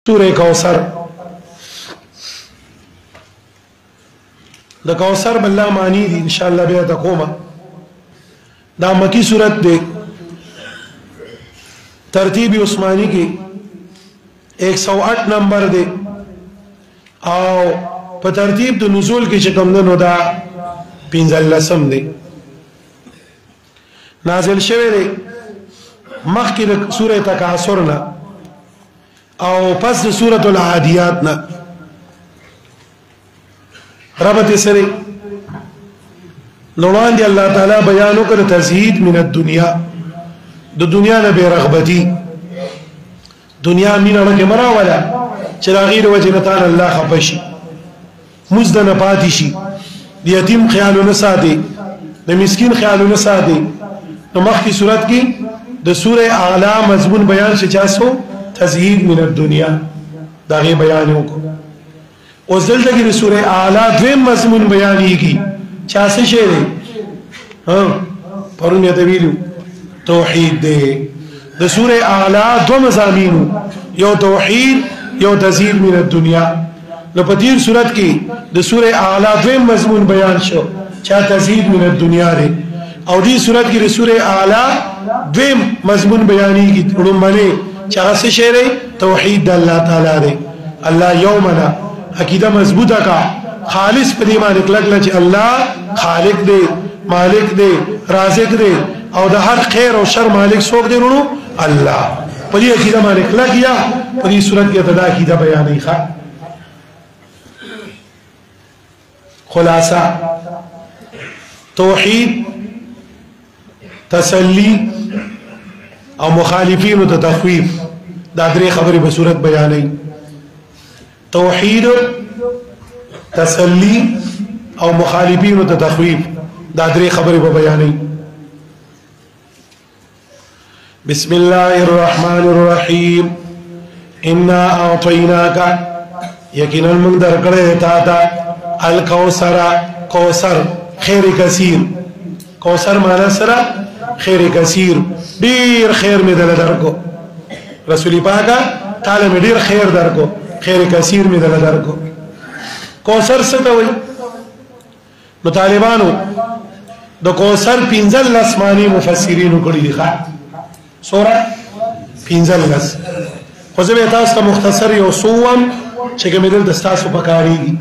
سورة کوثر د کوثر بل معنی دي ان شاء الله بیا تقوم دا مکی صورت دے ترتیب عثمانی کی 108 نمبر دے او په ترتیب د نزول کې چې کوم نو دا 15 دی نازل شوی دی مخکې د سوره تکاثر نه او پس د سوره العادیات نه ربط سره نوان دی الله تعالی بیان وکړ تزهید من الدنیا د دنیا نه به رغبتی دنیا مینه نه مرا ولا چې غیر وجه تعالی الله خفشي مزدنه پاتې شي د یتیم خیالونه ساتي د مسکین خیالونه ساتي نو مخکې صورت کې د سوره اعلی مضمون بیان شي چاسو تزهید من الدنیا دا غي بیان وکړو او دلته کې د سوره اعلی دویم مضمون بیانېږي چاسه شی دی ها پرون یې ویلو توحید دی د سوره اعلی دو مضامین یو توحید یو تزهید من الدنیا نو په دې صورت کې د سوره اعلی دویم مضمون بیان شو چا تزهید من الدنیا دی او دې صورت کې د سوره اعلی دویم مضمون بیانېږي وړاندې چا څه شی دی توحید د الله تعالی دی الله یومنا عقیده مضبوطه کا خالص په دې باندې کلک چې الله خالق دی مالک دی رازق دی او د هر خیر او شر مالک څوک دی ورونو الله په دې عقیده باندې کلک یا په دې صورت کې تدا عقیده بیانې ښه خلاصہ توحید تسلی او مخالفین ته تخویف دا درې خبرې په صورت بیانې توحید تسلی او مخالفین ته تخویف دا درې خبرې په بیانې بسم الله الرحمن الرحیم انا اعطیناک یقینا من درکړې تا ته الکوثر کوثر خیر کثیر کوثر معنا سره خیر کثیر ډیر خیر می دل درکو رسول پاک تعالی می ډیر خیر درکو خیر کثیر می دل درکو کوثر څه ته وایي نو طالبانو د کوثر 15 لسمانی مفسرین کړي دي ښا سوره 15 خو زه به تاسو ته مختصر یو سوم چې کومې د تاسو په کاریږي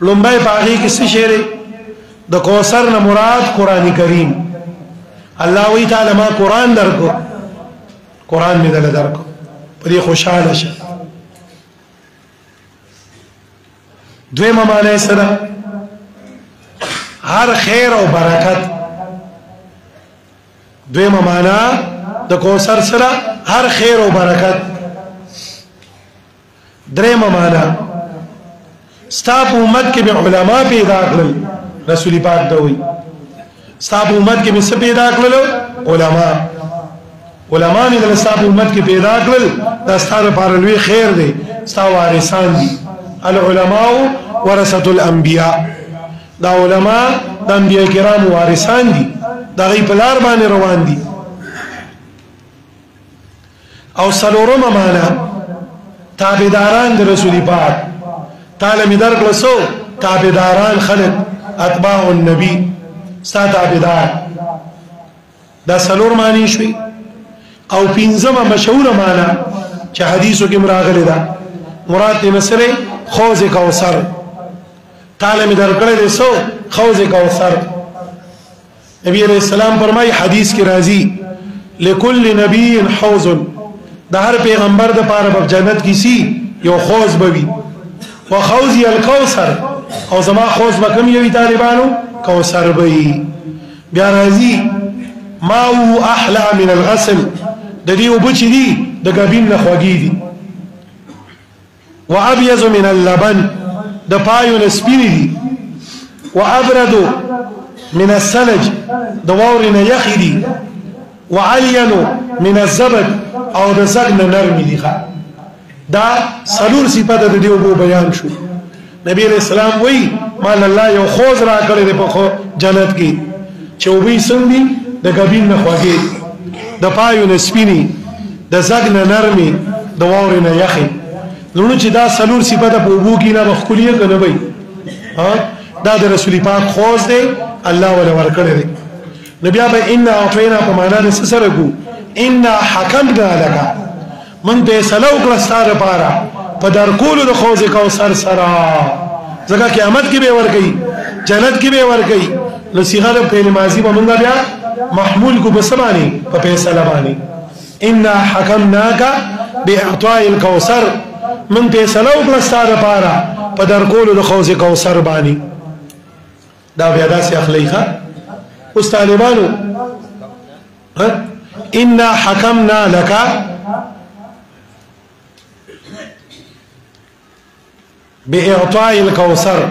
لومبای باغی کې څه شعر د کوثر نه مراد قران کریم الله وی تعالی ما قران درکو قران می دل درکو پرې خوشاله شه دویمه معنی سره هر خیر او برکت دویمه معنی د کوثر سره هر خیر او برکت دریمه معنی ستاب امت کې به علما پیدا کړل رسول پاک دوی ستاب امت کې به څه پیدا کړل علما نه د ستاب امت کې پیدا کړل دا ستاره پر لوی خیر دی ستا وارثان دي العلماء ورثه الانبیاء دا علما د انبیاء کرام وارثان دي دا غي په لار باندې روان دي او سلورم معنا تابعداران د رسول پاک تعالی می درکړه سو تابعداران خلق اتباع النبی ستا تابعدار دا سلور معنی شوي او پنځمه مشهور معنا چې حدیثو کې مراغله ده مراد دې مسره خوز کوثر تعالی می درکړه سو خوز کوثر نبی علیہ السلام فرمای حدیث کې راځي لكل نبی حوض د هر پیغمبر د پاره په جنت کې سي یو خوز بوي وخوزي الكوثر او زما خوز بکم یوی طالبانو کوثر بوي بیا راځي ما هو احلى من الغسل د دې وبچ دي د غبین نه خوږي دي وابيض من اللبن د پایو سپینې دي وابرد من الثلج د واورې نه یخې دي وعلين من الزبد او د زګ نه نرمې دي دا سلور صفات د دیو بو بیان شو نبی علیہ السلام وی مال الله یو خوز را کړی په جنت کې چوبې سندي د غبین نه خوږي د پایو نه سپینې د زګ نه نرمې د واورې نه یخې نو چې دا سلور صفته په وګو کې نه بخکلیه کنه وي ها دا د رسول پاک خوځ دی الله ولا ورکړي دی نبي ابا ان اعطينا په معنا د سره کو ان حکمنا لك من به سلو کړه پارا په در کول د خوځ کوثر سرا ځکه قیامت کې به ورګي جنت کې به ورګي نو صيغه په ماضي باندې بیا محمول کو بسمانی په فیصله باندې ان حکمناک باعطاء الكوثر من فیصله کړه پارا په در کول د خوځ کوثر باندې دا بیا داسې اخلیخه اوس طالبانو ان حکمنا لك باعطاء الكوثر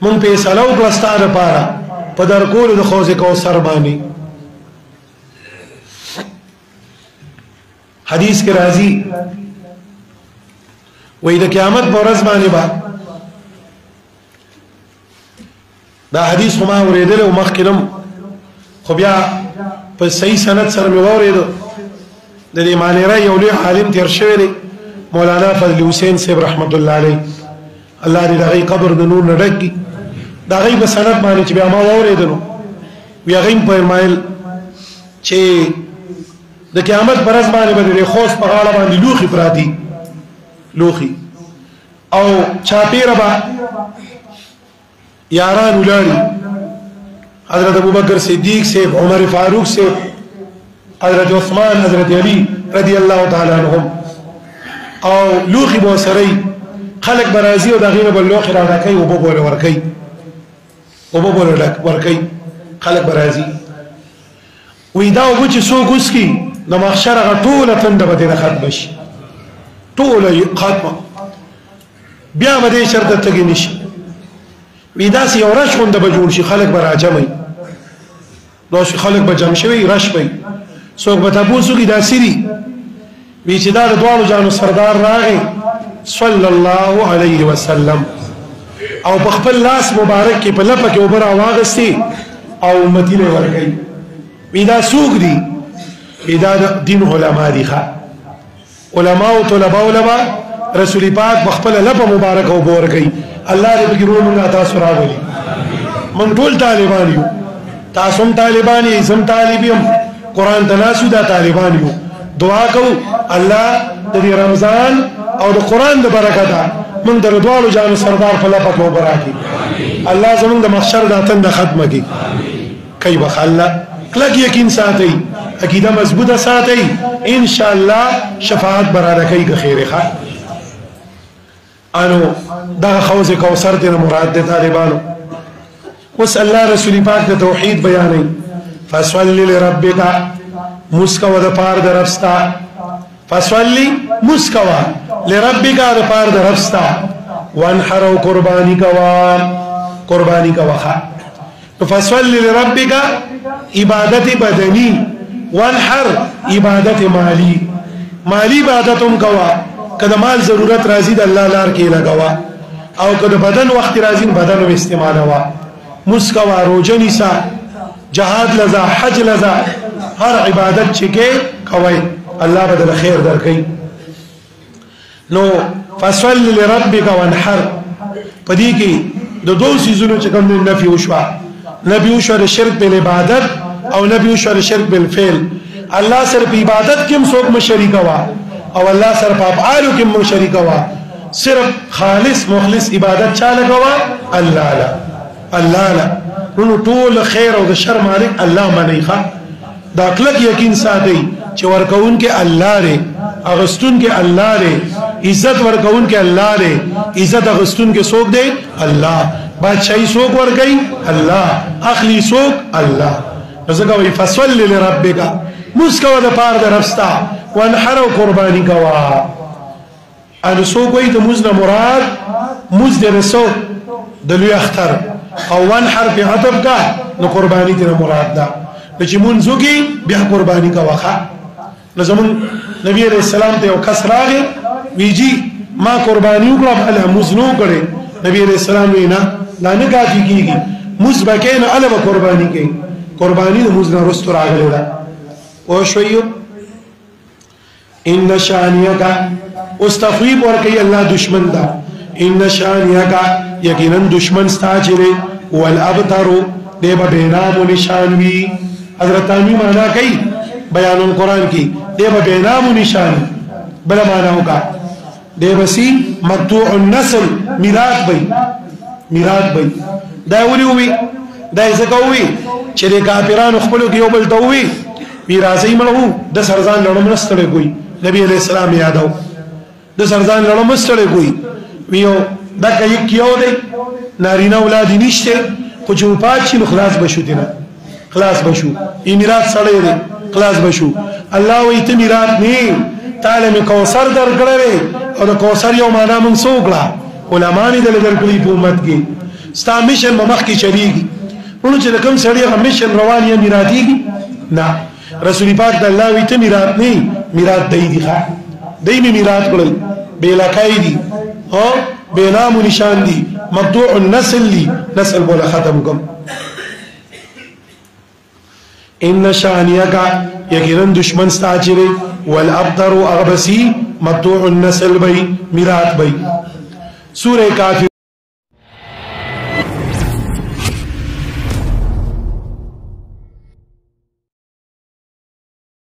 من فیصله وکړه پارا په در کول د خوځ کوثر باندې حدیث کې راځي وې د قیامت په ورځ باندې با دا حدیث ما اوریدل او مخکرم خو بیا په صحیح سند سره مې اوریدل د دې معنی را یو لوی عالم تیر شوی دی مولانا فضل حسین صاحب رحمت الله علیه الله دې دغه قبر د نور نډکی دا غي په سند باندې چې بیا ما اوریدل بیا غیم په مایل چې د قیامت پر ورځ باندې باندې خوښ په غاړه باندې لوخي پراتی لوخي او چاپیره با یاران ولاری حضرت ابوبکر صدیق سے عمر فاروق سے حضرت عثمان حضرت علی رضی اللہ تعالی عنہم او لوخي بو سری خلق برازي او دغه بل لوخ را راکې او بو بول ورکې او بو بول ورکې خلق برازي وې دا و چې سو ګوس کی د محشر غټوله تند به ختم شي ټوله ختمه بیا به شرط ته کې نشي وې دا سي اورش خوند به جوړ شي خلق به راجمي نو شي خلق به جمع شوي رش وي څوک به تاسو کې داسري وی چې دا د دوالو جانو سردار راغی صلی الله علیه وسلم او په خپل لاس مبارک کې په لپه کې اوبر واغستی او امتی له ورګي وی دا سوق دي دا دین علما دي ښا علما او طلبه علما رسول پاک په خپل لپه مبارک او ورګي الله دې بګرو موږ تاسو راولي من ټول طالبان یو تاسو هم طالبان یې زم طالبیم قران تناسو دا طالبان یو دعا کو الله د رمضان او د قران د برکته من در دوالو جانو سردار په لپه کو براکي الله زمون د محشر د تند ختمه کی کای بخلا کلک یقین ساتي عقیده مضبوطه ساتي ان شاء الله شفاعت براده کوي که خیر ښه انو دا خوځ کوثر دې مراد د طالبانو وس الله رسول پاک د توحید بیانې فصلی لربک مسکوا د پار د ربستا فصلی مسکوا لربک د پار د ربستا وانحر قربانی کوا فصلی لربک عبادت بدنی وانحر عبادت مالی عبادتم کوا کله مال ضرورت راځي د الله لار کې لګوا او کله بدن وخت راځي بدن او استعمال وا مسکوا روزه نسا جهاد لذا حج لذا هر عبادت چې کې کوي الله بدل خیر درکې نو فصل لربک وانحر پدې کې د دوه سيزونو چې کوم نفي وشوا نبي وشو د شرک په عبادت او نبي وشو د شرک په فعل الله سره په عبادت کې هم څوک مشرک وا او الله سره په افعال کې هم مشرک وا صرف خالص مخلص عبادت چا لګوا الله لا نو ټول خیر او د شر مالک الله منیخه دا کلک یقین ساتي چې ورکون کې الله لري اغستون کې الله لري عزت ورکون کې الله لري عزت اغستون کې څوک دی الله بادشاہي څوک ورګي الله اخلي څوک الله زګه وي فصل لربک مسکو د پار د ربستا وانحر قربانی کوا ان څوک وي د مزنه مراد مزد رسو د لوی اختر او وانحر په عتب کا نو قربانی دې مراد ده چې منځوږي بیا قربانی کا واخا نو زمون نبی عليه السلام ته یو کس راغی ویجی ما قربانی وکړه بل مزنو کړي نبی عليه السلام وینا نه کافي کیږي مزبکین علم قربانی کوي قربانی د مزنه رستور راغلی ده او شویو ان شانیک اوس تخویب ورکی الله دشمن دا ان شانیک یقینا دشمن ستاجره والابتر دیبا بینام و نشان وی حضرت تامی مانا کئی بیان القرآن کی دیبا بینام و نشان بلا مانا ہوگا دیبا سی مقطوع النسل میرات بی دا اولی ہوئی دا ازکا ہوئی چلے کافران اخبرو کیو بلتا ہوئی میرازی ملہو دا سرزان لڑم نستڑے کوئی نبی علیہ السلام یادو دا سرزان لڑم نستڑے کوئی ویو دا کئی کیو دے نارینا اولادی نشتے کچھ پاچی نو خلاص بشو دینا خلاص بشو ای میرات سڑے دے خلاص بشو اللہ وی تی میرات نیم تعلیم کوثر در کرے اور دا کوثر یو مانا منسوکلا علمانی دل در کلی پو امت کی ستا مشن ممخ کی چلیگی انہوں چلے کم سڑی اگر مشن روانی میراتی گی نا رسول پاک دا اللہ وی تی میرات نیم میرات دی دی خواہ دی میں میرات کرل بے لکائی دی بے نام و نشان دی مقطوع النسل لی نسل بولا ختم کم ان شانیکا یقینا دشمن ستاچرے والابتر اغبسی مقطوع النسل بی میرات بی سورہ کافر